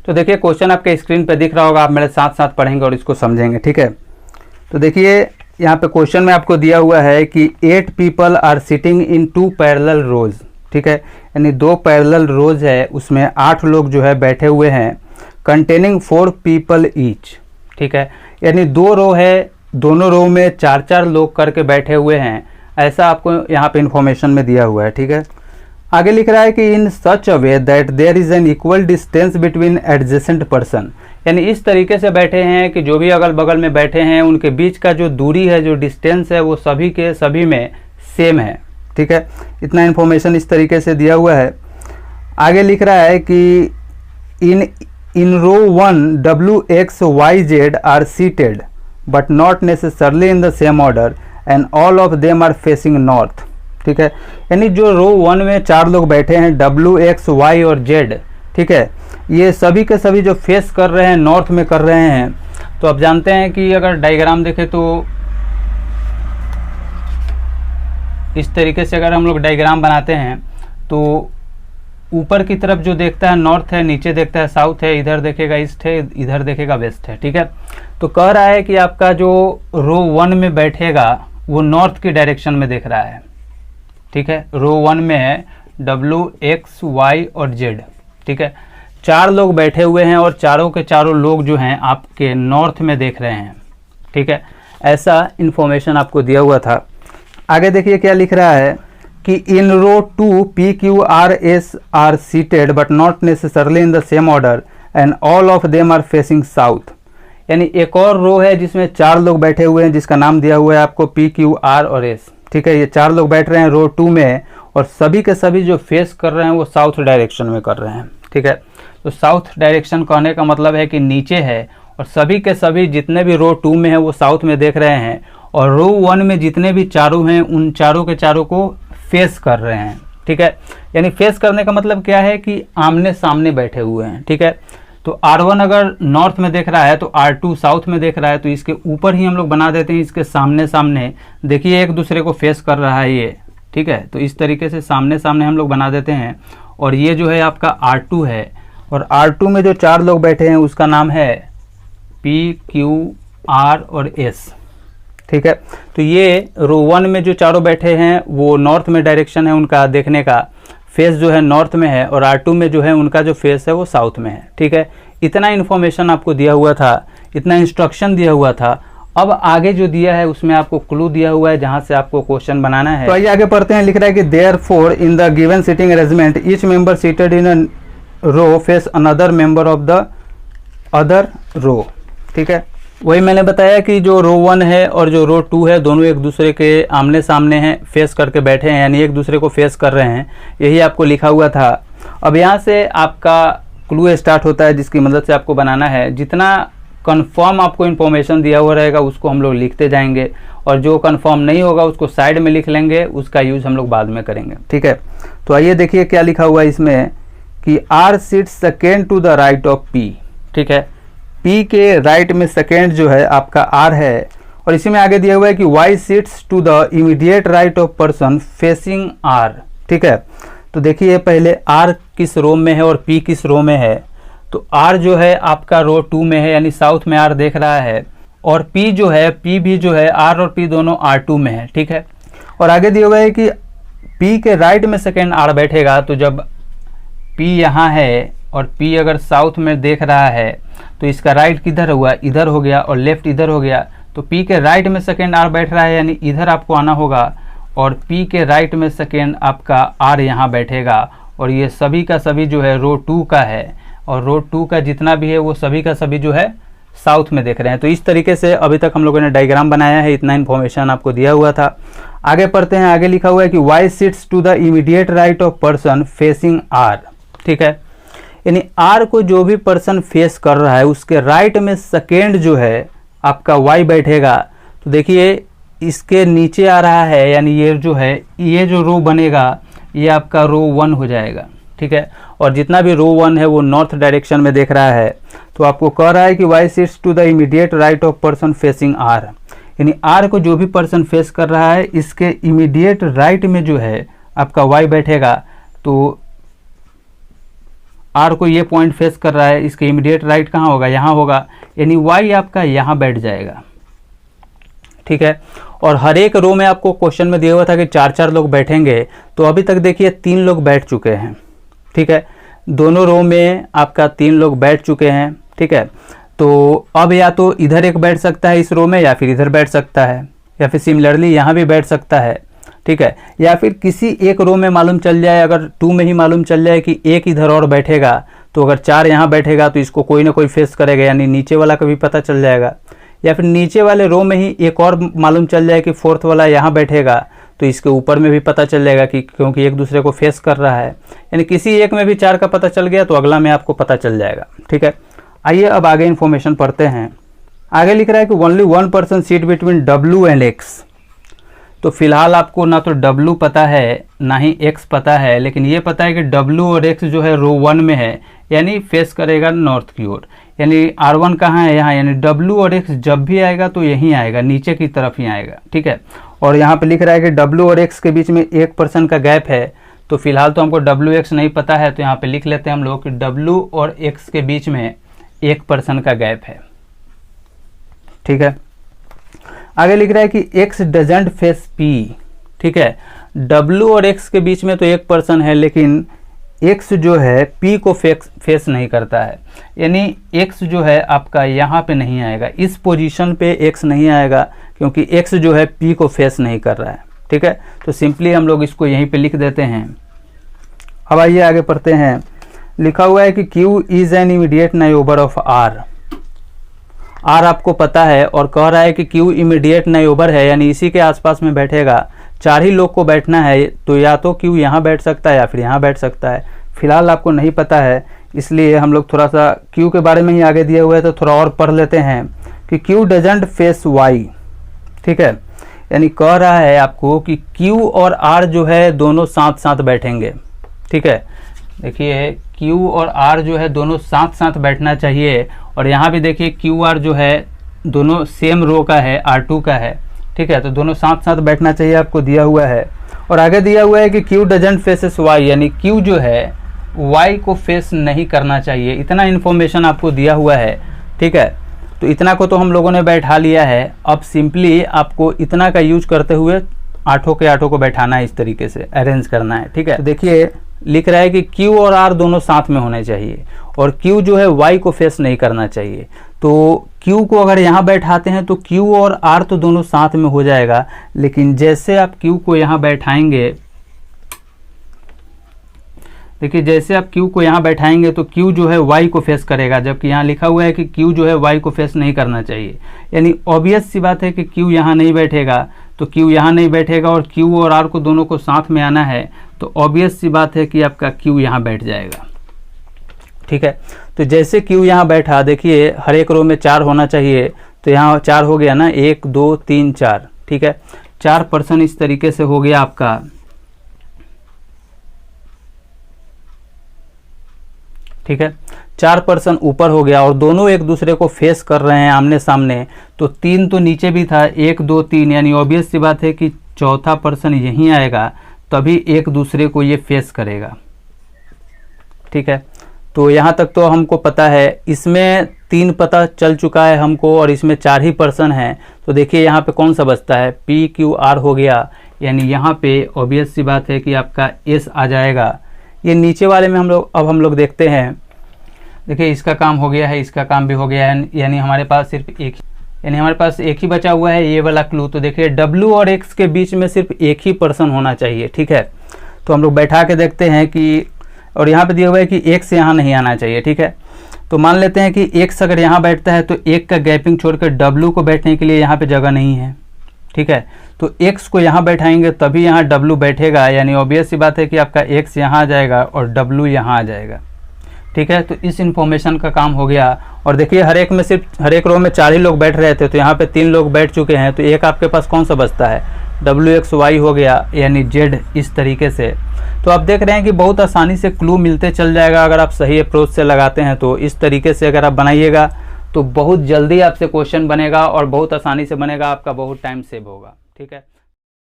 तो देखिए क्वेश्चन आपके स्क्रीन पे दिख रहा होगा, आप मेरे साथ साथ पढ़ेंगे और इसको समझेंगे, ठीक है। तो देखिए यहाँ पे क्वेश्चन में आपको दिया हुआ है कि 8 people are sitting in 2 parallel rows, ठीक है, यानी 2 पैरेलल रोज है, उसमें 8 लोग जो है बैठे हुए हैं, कंटेनिंग 4 पीपल ईच, ठीक है, यानी 2 रो है, दोनों रो में 4-4 लोग करके बैठे हुए हैं, ऐसा आपको यहाँ पे इंफॉर्मेशन में दिया हुआ है, ठीक है। आगे लिख रहा है कि in such a way that there is an equal distance between adjacent person, यानी इस तरीके से बैठे हैं कि जो भी अगल बगल में बैठे हैं उनके बीच का जो दूरी है, जो डिस्टेंस है, वो सभी के सभी में सेम है, ठीक है। इतना इन्फॉर्मेशन इस तरीके से दिया हुआ है। आगे लिख रहा है कि in row 1 WXYZ are seated but not necessarily in the same order and all of them are facing north, ठीक है, यानी जो रो 1 में 4 लोग बैठे हैं WXY और Z, ठीक है, ये सभी के सभी जो फेस कर रहे हैं नॉर्थ में कर रहे हैं। तो आप जानते हैं कि अगर डायग्राम देखें तो इस तरीके से अगर हम लोग डायग्राम बनाते हैं तो ऊपर की तरफ जो देखता है नॉर्थ है, नीचे देखता है साउथ है, इधर देखेगा ईस्ट है, इधर देखेगा वेस्ट है, ठीक है। तो कह रहा है कि आपका जो रो 1 में बैठेगा वो नॉर्थ की डायरेक्शन में देख रहा है, ठीक है। रो 1 में है WXY और Z, ठीक है, 4 लोग बैठे हुए हैं और चारों के चारों लोग जो हैं आपके नॉर्थ में देख रहे हैं, ठीक है। ऐसा इंफॉर्मेशन आपको दिया हुआ था। आगे देखिए क्या लिख रहा है कि in row 2 PQRS are seated but not necessarily in the same order and all of them are facing south, यानी एक और रो है जिसमें 4 लोग बैठे हुए हैं जिसका नाम दिया हुआ है आपको PQR और S, ठीक है। ये 4 लोग बैठ रहे हैं रो 2 में और सभी के सभी जो फेस कर रहे हैं वो साउथ डायरेक्शन में कर रहे हैं, ठीक है। तो साउथ डायरेक्शन कहने का मतलब है कि नीचे है और सभी के सभी जितने भी रो 2 में है वो साउथ में देख रहे हैं और रो 1 में जितने भी चारों हैं उन चारों के चारों को फेस कर रहे हैं, ठीक है। यानी फेस करने का मतलब क्या है कि आमने सामने बैठे हुए हैं, ठीक है। तो R1 अगर नॉर्थ में देख रहा है तो R2 साउथ में देख रहा है, तो इसके ऊपर ही हम लोग बना देते हैं इसके सामने सामने, देखिए एक दूसरे को फेस कर रहा है ये, ठीक है। तो इस तरीके से सामने सामने हम लोग बना देते हैं और ये जो है आपका R2 है और R2 में जो 4 लोग बैठे हैं उसका नाम है PQR और S, ठीक है। तो ये रो 1 में जो चारों बैठे हैं वो नॉर्थ में डायरेक्शन है उनका देखने का, फेस जो है नॉर्थ में है और R2 में जो है उनका जो फेस है वो साउथ में है, ठीक है। इतना इन्फॉर्मेशन आपको दिया हुआ था, इतना इंस्ट्रक्शन दिया हुआ था। अब आगे जो दिया है उसमें आपको क्लू दिया हुआ है जहां से आपको क्वेश्चन बनाना है। तो आइए आगे पढ़ते हैं। लिख रहा है कि therefore in the given sitting arrangement each member seated in a row face another member of the other row, ठीक है। वही मैंने बताया कि जो रो 1 है और जो रो 2 है दोनों एक दूसरे के आमने सामने हैं, फेस करके बैठे हैं, यानी एक दूसरे को फेस कर रहे हैं, यही आपको लिखा हुआ था। अब यहाँ से आपका क्लू स्टार्ट होता है जिसकी मदद से आपको बनाना है। जितना कंफर्म आपको इन्फॉर्मेशन दिया हुआ रहेगा उसको हम लोग लिखते जाएंगे और जो कंफर्म नहीं होगा उसको साइड में लिख लेंगे, उसका यूज हम लोग बाद में करेंगे, ठीक है। तो आइए देखिए क्या लिखा हुआ है इसमें कि R seats second to the right of P, ठीक है। P के राइट में सेकेंड जो है आपका R है और इसी में आगे दिया हुआ है कि Y seats to the immediate right of person facing R, ठीक है। तो देखिए पहले R किस रो में है और P किस रो में है। तो R जो है आपका रो 2 में है, यानी साउथ में R देख रहा है, और P जो है, P भी जो है R और P दोनों R2 में है, ठीक है। और आगे दिया हुआ है कि P के राइट में सेकेंड R बैठेगा, तो जब P यहाँ है और P अगर साउथ में देख रहा है तो इसका राइट किधर हुआ, इधर हो गया, और लेफ्ट इधर हो गया। तो P के राइट में सेकेंड R बैठ रहा है, यानी इधर आपको आना होगा, और P के राइट में सेकेंड आपका R यहाँ बैठेगा, और ये सभी का सभी जो है रो 2 का है, और रो 2 का जितना भी है वो सभी का सभी जो है साउथ में देख रहे हैं। तो इस तरीके से अभी तक हम लोगों ने डायग्राम बनाया है, इतना इन्फॉर्मेशन आपको दिया हुआ था। आगे पढ़ते हैं। आगे लिखा हुआ है कि Y sits to the immediate right of person facing R, ठीक है। यानी R को जो भी पर्सन फेस कर रहा है उसके राइट में सेकेंड जो है आपका Y बैठेगा। तो देखिए इसके नीचे आ रहा है, यानी ये जो है, ये जो रो बनेगा ये आपका रो 1 हो जाएगा, ठीक है। और जितना भी रो 1 है वो नॉर्थ डायरेक्शन में देख रहा है। तो आपको कह रहा है कि Y sits to the immediate right of person facing R, यानी R को जो भी पर्सन फेस कर रहा है इसके इमीडिएट राइट में जो है आपका Y बैठेगा। तो आर को ये पॉइंट फेस कर रहा है, इसके इमीडिएट राइट कहाँ होगा, यहाँ होगा, यानी वाई आपका यहाँ बैठ जाएगा। ठीक है, और हर एक रो में आपको क्वेश्चन में दिया हुआ था कि 4-4 लोग बैठेंगे, तो अभी तक देखिए 3 लोग बैठ चुके हैं। ठीक है, दोनों रो में आपका 3 लोग बैठ चुके हैं। ठीक है, तो अब या तो इधर एक बैठ सकता है इस रो में, या फिर इधर बैठ सकता है, या फिर सिमिलरली यहाँ भी बैठ सकता है। ठीक है, या फिर किसी एक रो में मालूम चल जाए, अगर 2 में ही मालूम चल जाए कि एक इधर और बैठेगा, तो अगर 4 यहाँ बैठेगा तो इसको कोई ना कोई फेस करेगा, यानी नीचे वाला का भी पता चल जाएगा। या फिर नीचे वाले रो में ही एक और मालूम चल जाए कि 4th वाला यहाँ बैठेगा, तो इसके ऊपर में भी पता चल जाएगा कि क्योंकि एक दूसरे को फेस कर रहा है, यानी किसी एक में भी 4 का पता चल गया तो अगला में आपको पता चल जाएगा। ठीक है, आइए अब आगे इन्फॉर्मेशन पढ़ते हैं। आगे लिख रहा है कि only 1 person seat between W and X। तो फिलहाल आपको ना तो W पता है ना ही X पता है, लेकिन ये पता है कि W और X जो है रो 1 में है, यानी फेस करेगा नॉर्थ की ओर, यानी R1 कहाँ है, यहाँ, यानी W और X जब भी आएगा तो यहीं आएगा, नीचे की तरफ ही आएगा। ठीक है, और यहाँ पे लिख रहा है कि W और X के बीच में 1% का गैप है, तो फिलहाल तो हमको WX नहीं पता है, तो यहाँ पे लिख लेते हैं हम लोग कि W और X के बीच में 1% का गैप है। ठीक है, आगे लिख रहा है कि X डजेंट फेस P। ठीक है, W और X के बीच में तो 1% है, लेकिन X जो है P को फेस नहीं करता है, यानी X जो है आपका यहाँ पे नहीं आएगा, इस पोजीशन पे X नहीं आएगा, क्योंकि X जो है P को फेस नहीं कर रहा है। ठीक है, तो सिंपली हम लोग इसको यहीं पे लिख देते हैं। अब आइए आगे पढ़ते हैं। लिखा हुआ है कि Q is an immediate neighbour of R। R आपको पता है और कह रहा है कि Q इमीडिएट नाइबर है, यानी इसी के आसपास में बैठेगा। 4 ही लोग को बैठना है, तो या तो Q यहाँ बैठ सकता है या फिर यहाँ बैठ सकता है। फिलहाल आपको नहीं पता है, इसलिए हम लोग थोड़ा सा Q के बारे में ही आगे दिए हुए हैं, तो थोड़ा और पढ़ लेते हैं कि Q डजेंट फेस Y। ठीक है, यानी कह रहा है आपको कि Q और R जो है दोनों साथ साथ बैठेंगे। ठीक है, देखिए Q और R जो है दोनों साथ साथ बैठना चाहिए, और यहाँ भी देखिए QR जो है दोनों सेम रो का है, R2 का है। ठीक है, तो दोनों साथ साथ बैठना चाहिए, आपको दिया हुआ है। और आगे दिया हुआ है कि Q डजेंट फेसेस Y, यानी Q जो है Y को फेस नहीं करना चाहिए। इतना इन्फॉर्मेशन आपको दिया हुआ है। ठीक है, तो इतना को तो हम लोगों ने बैठा लिया है। अब सिंपली आपको इतना का यूज करते हुए 8 के 8 को बैठाना है, इस तरीके से अरेंज करना है। ठीक है, तो देखिए लिख रहा है कि Q और R दोनों साथ में होने चाहिए, और Q जो है Y को फेस नहीं करना चाहिए। तो Q को अगर यहाँ बैठाते हैं तो Q और R तो दोनों साथ में हो जाएगा, लेकिन जैसे आप Q को यहाँ बैठाएंगे, देखिए जैसे आप Q को यहाँ बैठाएंगे तो Q जो है Y को फेस करेगा, जबकि यहाँ लिखा हुआ है कि Q जो है Y को फेस नहीं करना चाहिए। यानी ऑब्वियस सी बात है कि Q यहाँ नहीं बैठेगा, तो Q यहाँ नहीं बैठेगा, और Q और R को दोनों को साथ में आना है, तो ऑब्वियस सी बात है कि आपका Q यहाँ बैठ जाएगा। ठीक है, तो जैसे Q यहाँ बैठा, देखिए हर एक रो में 4 होना चाहिए, तो यहाँ 4 हो गया ना, 1 2 3 4। ठीक है, 4% इस तरीके से हो गया आपका। ठीक है, 4% ऊपर हो गया, और दोनों एक दूसरे को फेस कर रहे हैं आमने सामने, तो 3 तो नीचे भी था, 1 2 3, यानी ऑब्वियस सी बात है कि चौथा पर्सन यहीं आएगा, तभी एक दूसरे को ये फेस करेगा। ठीक है, तो यहाँ तक तो हमको पता है। इसमें 3 पता चल चुका है हमको, और इसमें 4 ही पर्सन हैं, तो देखिए यहाँ पे कौन सा बचता है, PQR हो गया, यानी यहाँ पे ऑब्वियस सी बात है कि आपका S आ जाएगा। ये नीचे वाले में हम लोग देखते हैं। देखिए इसका काम हो गया है, इसका काम भी हो गया है, यानी हमारे पास सिर्फ एक ही बचा हुआ है, ये वाला क्लू। तो देखिए W और X के बीच में सिर्फ एक ही पर्सन होना चाहिए। ठीक है, तो हम लोग बैठा के देखते हैं कि, और यहाँ पे दिया हुआ है कि X यहाँ नहीं आना चाहिए। ठीक है, तो मान लेते हैं कि X अगर यहाँ बैठता है तो 1 का गैपिंग छोड़कर W को बैठने के लिए यहाँ पे जगह नहीं है। ठीक है, तो X को यहाँ बैठाएंगे तभी यहाँ W बैठेगा, यानी ऑब्वियस सी बात है कि आपका X यहाँ आ जाएगा और W यहाँ आ जाएगा। ठीक है, तो इस इंफॉर्मेशन का काम हो गया। और देखिए हर एक रो में 4 ही लोग बैठ रहे थे, तो यहाँ पे 3 लोग बैठ चुके हैं, तो एक आपके पास कौन सा बचता है, WXY हो गया, यानी Z इस तरीके से। तो आप देख रहे हैं कि बहुत आसानी से क्लू मिलते चल जाएगा अगर आप सही अप्रोच से लगाते हैं। तो इस तरीके से अगर आप बनाइएगा तो बहुत जल्दी आपसे क्वेश्चन बनेगा, और बहुत आसानी से बनेगा, आपका बहुत टाइम सेव होगा। ठीक है।